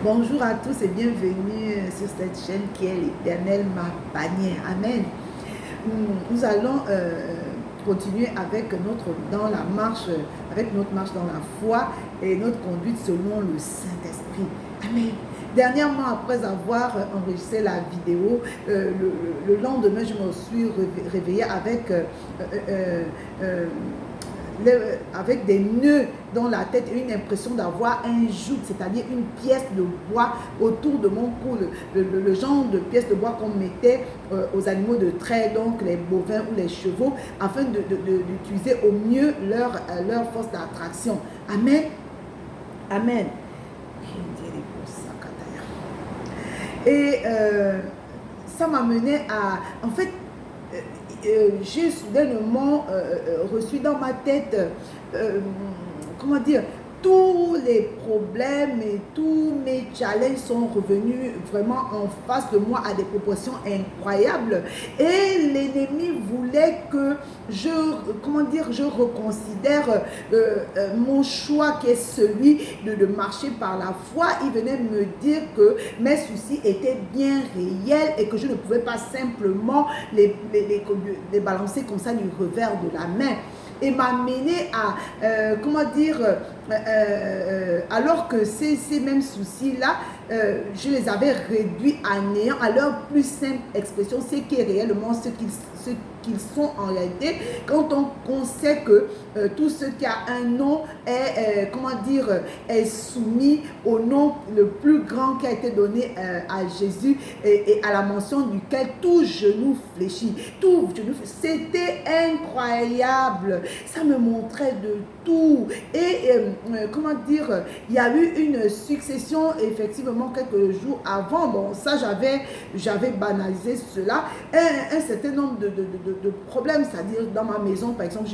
Bonjour à tous et bienvenue sur cette chaîne qui est l'Éternel ma bannière. Amen. Nous allons continuer avec notre marche dans la foi et notre conduite selon le Saint-Esprit. Amen. Dernièrement, après avoir enregistré la vidéo, le lendemain, je me suis réveillée avec des nœuds dans la tête et une impression d'avoir un joug, c'est-à-dire une pièce de bois autour de mon cou, le genre de pièce de bois qu'on mettait aux animaux de trait, donc les bovins ou les chevaux, afin d'utiliser au mieux leur force d'attraction. Amen. Amen. Et ça m'a mené à... En fait, j'ai soudainement reçu dans ma tête, comment dire, tous les problèmes et tous mes challenges sont revenus vraiment en face de moi à des proportions incroyables. Et l'ennemi voulait que je reconsidère mon choix qui est celui de marcher par la foi. Il venait me dire que mes soucis étaient bien réels et que je ne pouvais pas simplement les balancer comme ça du revers de la main. Et m'a mené à, alors que ces mêmes soucis-là, je les avais réduits à néant, à leur plus simple expression, ce qui est réellement ce qu'ils sont en réalité, quand on sait que tout ce qui a un nom est soumis au nom le plus grand qui a été donné à Jésus et à la mention duquel tout genou fléchit. Tout genou fléchit. C'était incroyable. Ça me montrait de tout. Et il y a eu une succession, effectivement, quelques jours avant. Bon, ça, j'avais banalisé cela. Un certain nombre de problèmes, c'est-à-dire dans ma maison, par exemple,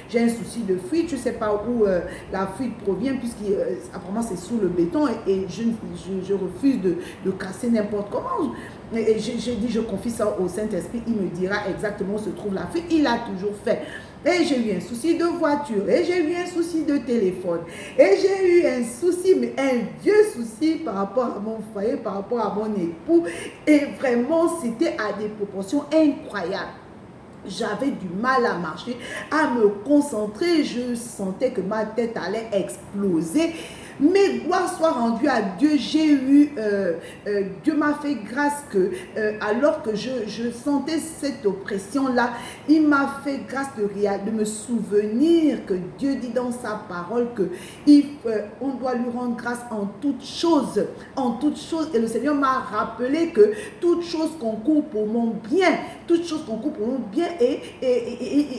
j'ai un souci de fuite. Je ne sais pas où la fuite provient, puisqu'apparemment c'est sous le béton et je refuse de casser n'importe comment. Et j'ai dit, je confie ça au Saint-Esprit, il me dira exactement où se trouve la fuite. Il a toujours fait. Et j'ai eu un souci de voiture, et j'ai eu un souci de téléphone, et j'ai eu un souci, mais un vieux souci par rapport à mon foyer, par rapport à mon époux. Et vraiment, c'était à des proportions incroyables. J'avais du mal à marcher, à me concentrer. Je sentais que ma tête allait exploser. Mais gloire soit rendue à Dieu, Dieu m'a fait grâce que alors que je sentais cette oppression-là, il m'a fait grâce de me souvenir que Dieu dit dans sa parole que on doit lui rendre grâce en toutes choses. Et le Seigneur m'a rappelé que toute chose concourt pour mon bien, et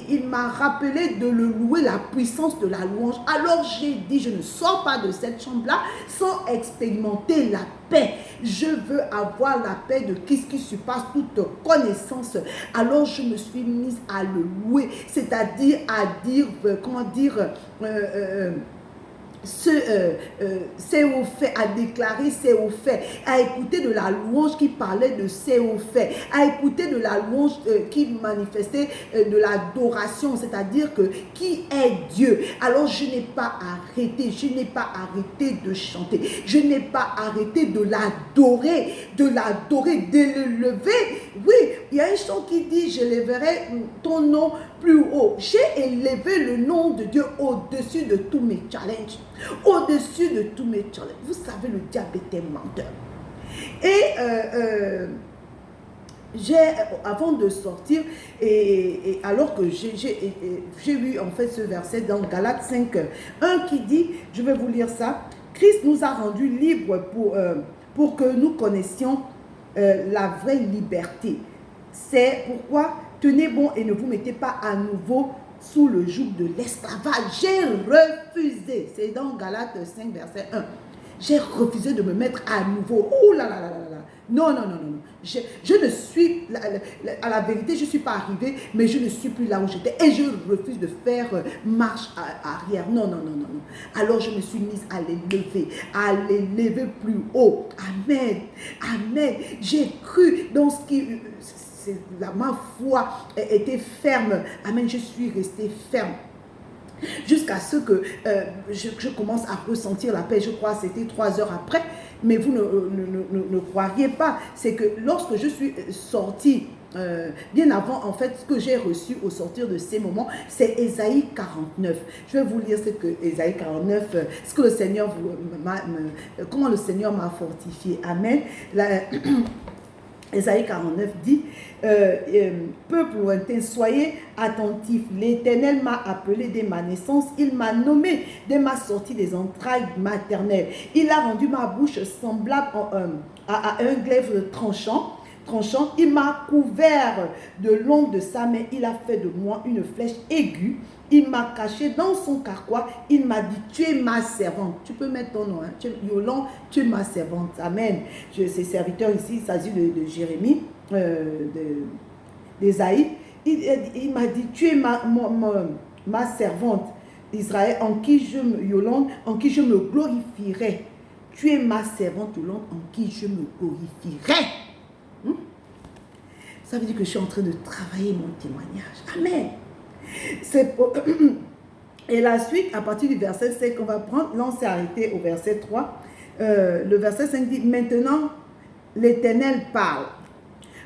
il m'a rappelé de le louer, la puissance de la louange. Alors j'ai dit, je ne sors pas de cette chambre-là sans expérimenter la paix. Je veux avoir la paix de ce qui surpasse toute connaissance. Alors je me suis mise à le louer, c'est-à-dire c'est au fait, à déclarer c'est au fait, à écouter de la louange qui parlait de c'est au fait, à écouter de la louange qui manifestait de l'adoration, c'est-à-dire que qui est Dieu. Alors je n'ai pas arrêté de chanter, je n'ai pas arrêté de l'adorer, de l'élever. Oui, il y a un chant qui dit, je lèverai ton nom plus haut. J'ai élevé le nom de Dieu au-dessus de tous mes challenges. Au-dessus de tous mes challenges. Vous savez, le diable est un menteur. Et avant de sortir, et alors que j'ai lu en fait ce verset dans Galates 5, 1 qui dit, je vais vous lire ça, Christ nous a rendus libres pour que nous connaissions la vraie liberté. C'est pourquoi tenez bon et ne vous mettez pas à nouveau sous le joug de l'esclavage. J'ai refusé. C'est dans Galates 5, verset 1. J'ai refusé de me mettre à nouveau. Oh là là là là là. Non. Je ne suis, à la vérité, je ne suis pas arrivée, mais je ne suis plus là où j'étais. Et je refuse de faire marche arrière. Non. Alors je me suis mise à l'élever plus haut. Amen. J'ai cru dans ce qui... ma foi était ferme. Amen, je suis restée ferme. Jusqu'à ce que je commence à ressentir la paix. Je crois que c'était 3 heures après, mais vous ne croiriez pas. C'est que lorsque je suis sortie, bien avant, en fait, ce que j'ai reçu au sortir de ces moments, c'est Ésaïe 49. Je vais vous lire ce que Ésaïe 49, ce que le Seigneur comment le Seigneur m'a fortifié. Amen. Ésaïe 49 dit, peuple lointain, soyez attentifs, l'Éternel m'a appelé dès ma naissance, il m'a nommé dès ma sortie des entrailles maternelles. Il a rendu ma bouche semblable à un glaive tranchant, il m'a couvert de l'ombre de sa main, il a fait de moi une flèche aiguë, il m'a caché dans son carquois, il m'a dit, tu es ma servante. Tu peux mettre ton nom, hein? Yolande, tu es ma servante. Amen. Ces serviteurs ici, il s'agit de Jérémie, d'Ésaïe. Il m'a dit, tu es ma servante, Israël, Yolande, en qui je me glorifierai. Tu es ma servante, Yolande, en qui je me glorifierai. Ça veut dire que je suis en train de travailler mon témoignage. Amen. Et la suite, à partir du verset 5, on va prendre, là on s'est arrêté au verset 3. Le verset 5 dit, maintenant l'Éternel parle.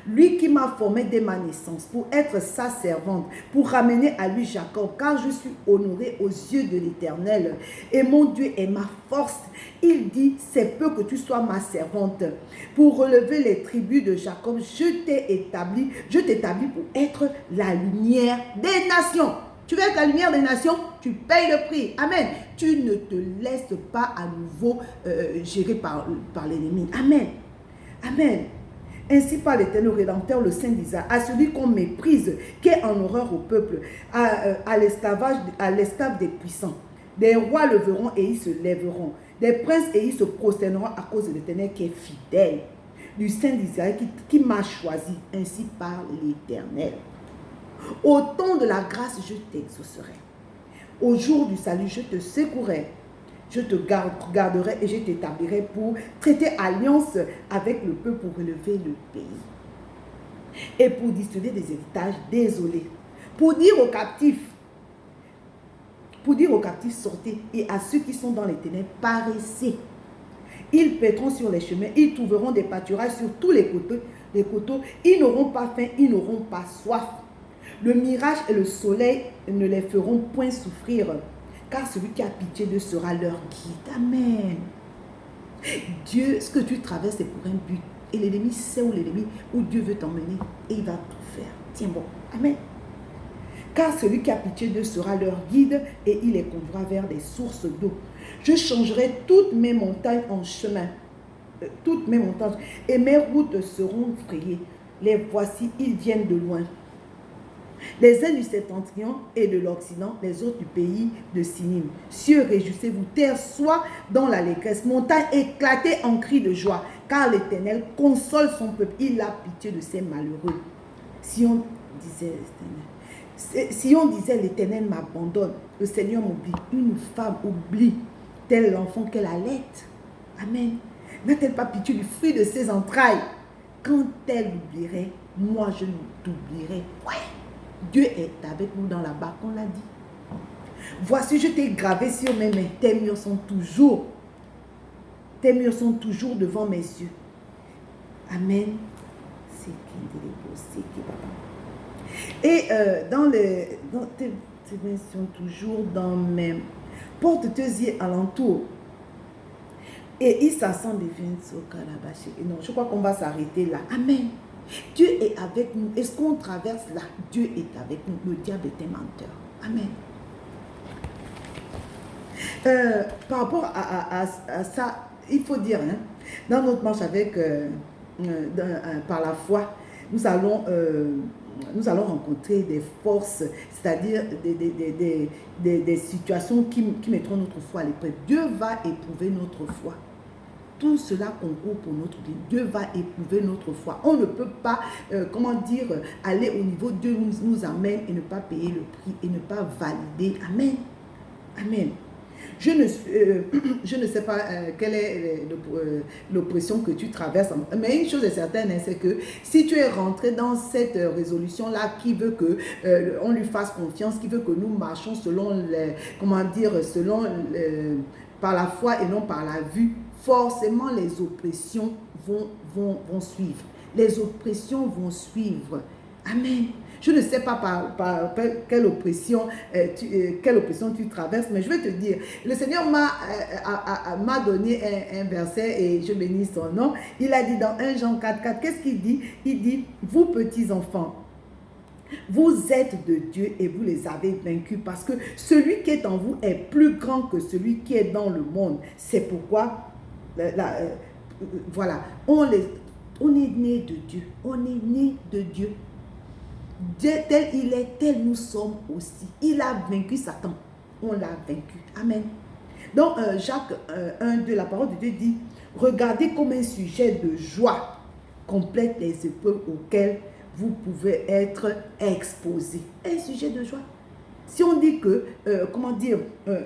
Lui qui m'a formé dès ma naissance pour être sa servante, pour ramener à lui Jacob, car je suis honoré aux yeux de l'Éternel et mon Dieu est ma force. Il dit, c'est peu que tu sois ma servante. Pour relever les tribus de Jacob, je t'établis pour être la lumière des nations. Tu veux être la lumière des nations, tu payes le prix. Amen. Tu ne te laisses pas à nouveau gérer par l'ennemi. Amen. Amen. Ainsi par l'Éternel Rédempteur, le Saint d'Israël, à celui qu'on méprise, qui est en horreur au peuple, à l'esclave des puissants. Des rois le verront et ils se lèveront. Des princes et ils se prosterneront à cause de l'Éternel qui est fidèle, du Saint d'Israël qui m'a choisi. Ainsi parle l'Éternel. Au temps de la grâce, je t'exaucerai. Au jour du salut, je te secouerai. Je te garderai et je t'établirai pour traiter alliance avec le peuple, pour relever le pays. Et pour distribuer des héritages désolés. Pour dire aux captifs, sortez, et à ceux qui sont dans les ténèbres, paraissez. Ils paîtront sur les chemins, ils trouveront des pâturages sur tous les coteaux. Ils n'auront pas faim, ils n'auront pas soif. Le mirage et le soleil ne les feront point souffrir, car celui qui a pitié d'eux sera leur guide. Amen. Dieu, ce que tu traverses, c'est pour un but. Et l'ennemi sait où Dieu veut t'emmener. Et il va tout faire. Tiens bon. Amen. Car celui qui a pitié d'eux sera leur guide et il les conduira vers des sources d'eau. Je changerai toutes mes montagnes en chemin. Toutes mes montagnes. Et mes routes seront frayées. Les voici, ils viennent de loin. Les uns du septentrion et de l'Occident, les autres du pays de Sinim. Cieux, réjouissez-vous, terre, sois dans l'allégresse, montagne, éclatez en cris de joie, car l'Éternel console son peuple, il a pitié de ses malheureux. Si on disait l'Éternel m'abandonne, le Seigneur m'oublie. Une femme oublie tel l'enfant qu'elle allait. Amen. N'a-t-elle pas pitié du fruit de ses entrailles? Quand elle oublierait, moi je t'oublierai. Ouais. Dieu est avec nous dans la barque, on l'a dit. Voici, je t'ai gravé sur mes mains. Tes murs sont toujours devant mes yeux. Amen. Et tes mains sont toujours dans mes... Porte tes yeux alentour. Et il s'assemble des vins au calabash. Non, je crois qu'on va s'arrêter là. Amen. Dieu est avec nous. Et ce qu'on traverse là, Dieu est avec nous. Le diable est un menteur. Amen. Par rapport à ça, il faut dire, hein, dans notre marche avec, par la foi, nous allons rencontrer des forces, c'est-à-dire des situations qui mettront notre foi à l'épreuve. Dieu va éprouver notre foi. Tout cela concourt pour notre vie. Dieu va éprouver notre foi. On ne peut pas, aller au niveau Dieu nous amène et ne pas payer le prix et ne pas valider. Amen. Amen. je ne sais pas quelle est l'oppression que tu traverses, mais une chose est certaine, hein, c'est que si tu es rentré dans cette résolution-là qui veut que on lui fasse confiance, qui veut que nous marchons selon les, comment dire, par la foi et non par la vue, forcément les oppressions vont suivre. Les oppressions vont suivre. Amen. Je ne sais pas par quelle oppression tu traverses, mais je vais te dire, le Seigneur m'a donné un verset et je bénis son nom. Il a dit dans 1 Jean 4, qu'est-ce qu'il dit? Il dit, vous petits enfants, vous êtes de Dieu et vous les avez vaincus parce que celui qui est en vous est plus grand que celui qui est dans le monde. C'est pourquoi, voilà, on est né de Dieu. On est né de Dieu. Dieu tel il est, tel nous sommes aussi. Il a vaincu Satan. On l'a vaincu. Amen. Donc, Jacques 1:2, la parole de Dieu dit, regardez comme un sujet de joie complète les épreuves auxquelles vous pouvez être exposé. Un sujet de joie. Si on dit que, comment dire,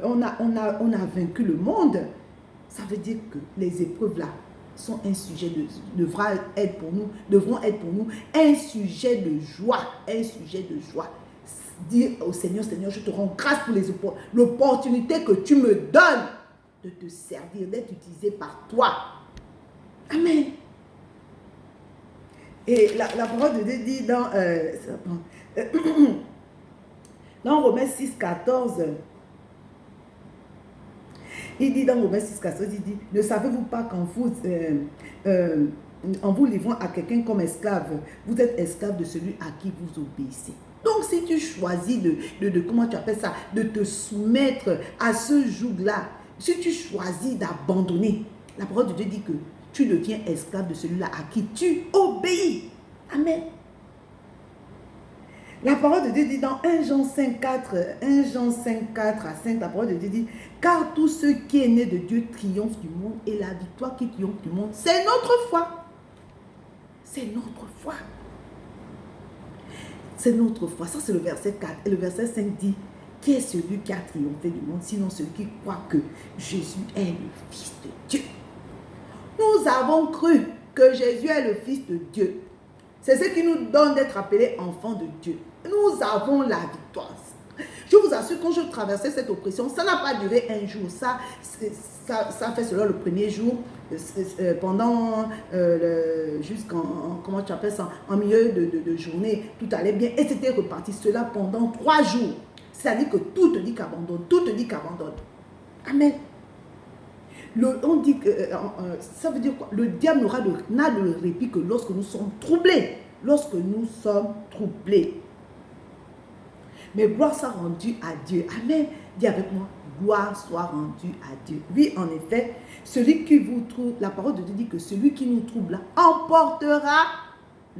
on a vaincu le monde, ça veut dire que les épreuves là sont un sujet devront être pour nous un sujet de joie, un sujet de joie. Dire au Seigneur, Seigneur, je te rends grâce pour l'opportunité que tu me donnes de te servir, d'être utilisé par toi. Amen. Et la parole de Dieu dit dans Romains 6,14, il dit dans Romains 6,14, il dit, ne savez-vous pas en vous livrant à quelqu'un comme esclave, vous êtes esclave de celui à qui vous obéissez. Donc si tu choisis comment tu appelles ça, de te soumettre à ce joug-là, si tu choisis d'abandonner, la parole de Dieu dit que tu deviens esclave de celui-là à qui tu obéis. Amen. La parole de Dieu dit dans 1 Jean 5,4 à 5, la parole de Dieu dit, car tout ce qui est né de Dieu triomphe du monde et la victoire qui triomphe du monde, c'est notre foi. C'est notre foi. C'est notre foi. Ça, c'est le verset 4. Et le verset 5 dit, qui est celui qui a triomphé du monde, sinon celui qui croit que Jésus est le Fils de Dieu. Nous avons cru que Jésus est le Fils de Dieu. C'est ce qui nous donne d'être appelés enfants de Dieu. Nous avons la victoire. Je vous assure, quand je traversais cette oppression, ça n'a pas duré un jour. Ça fait cela le premier jour, pendant jusqu'en, comment tu appelles ça, en milieu de journée, tout allait bien et c'était reparti. Cela pendant 3 jours. C'est-à-dire que tout te dit qu'abandonne, tout te dit qu'abandonne. Amen. On dit que, ça veut dire quoi? Le diable n'a de répit que lorsque nous sommes troublés. Lorsque nous sommes troublés. Mais gloire soit rendue à Dieu. Amen. Dis avec moi, gloire soit rendue à Dieu. Oui, en effet, celui qui vous trouble, la parole de Dieu dit que celui qui nous trouble emportera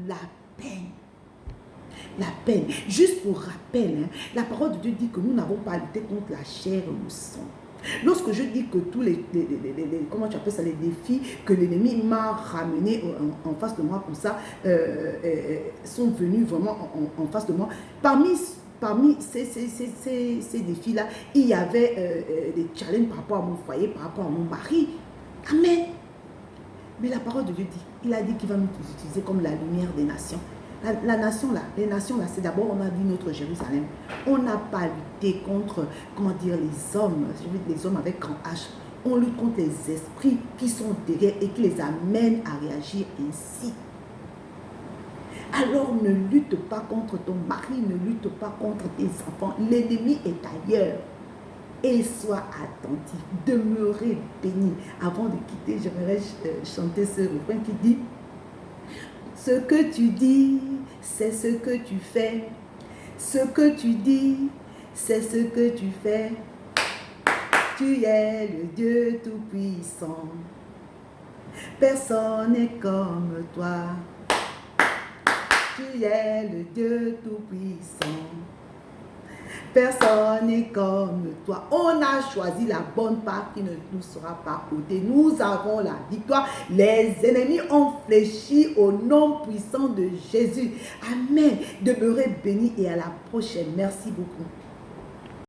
la peine. La peine. Juste pour rappel, hein, la parole de Dieu dit que nous n'avons pas lutté contre la chair et le sang. Lorsque je dis que tous comment tu appelles ça, les défis que l'ennemi m'a ramenés en face de moi comme ça, sont venus vraiment en face de moi, parmi ces défis-là, il y avait des challenges par rapport à mon foyer, par rapport à mon mari. Amen. Mais la parole de Dieu dit, il a dit qu'il va nous utiliser comme la lumière des nations. La nation là, les nations là, c'est d'abord, on a dit notre Jérusalem. On n'a pas lutté contre, comment dire, les hommes, je veux dire les hommes avec grand H. On lutte contre les esprits qui sont derrière et qui les amènent à réagir ainsi. Alors ne lutte pas contre ton mari, ne lutte pas contre tes enfants. L'ennemi est ailleurs. Et sois attentif, demeurez béni. Avant de quitter, j'aimerais chanter ce refrain qui dit: ce que tu dis, c'est ce que tu fais. Ce que tu dis, c'est ce que tu fais. Tu es le Dieu Tout-Puissant. Personne n'est comme toi. Tu es le Dieu Tout-Puissant. Personne n'est comme toi. On a choisi la bonne part qui ne nous sera pas ôtée. Nous avons la victoire. Les ennemis ont fléchi au nom puissant de Jésus. Amen. Demeurez bénis et à la prochaine. Merci beaucoup.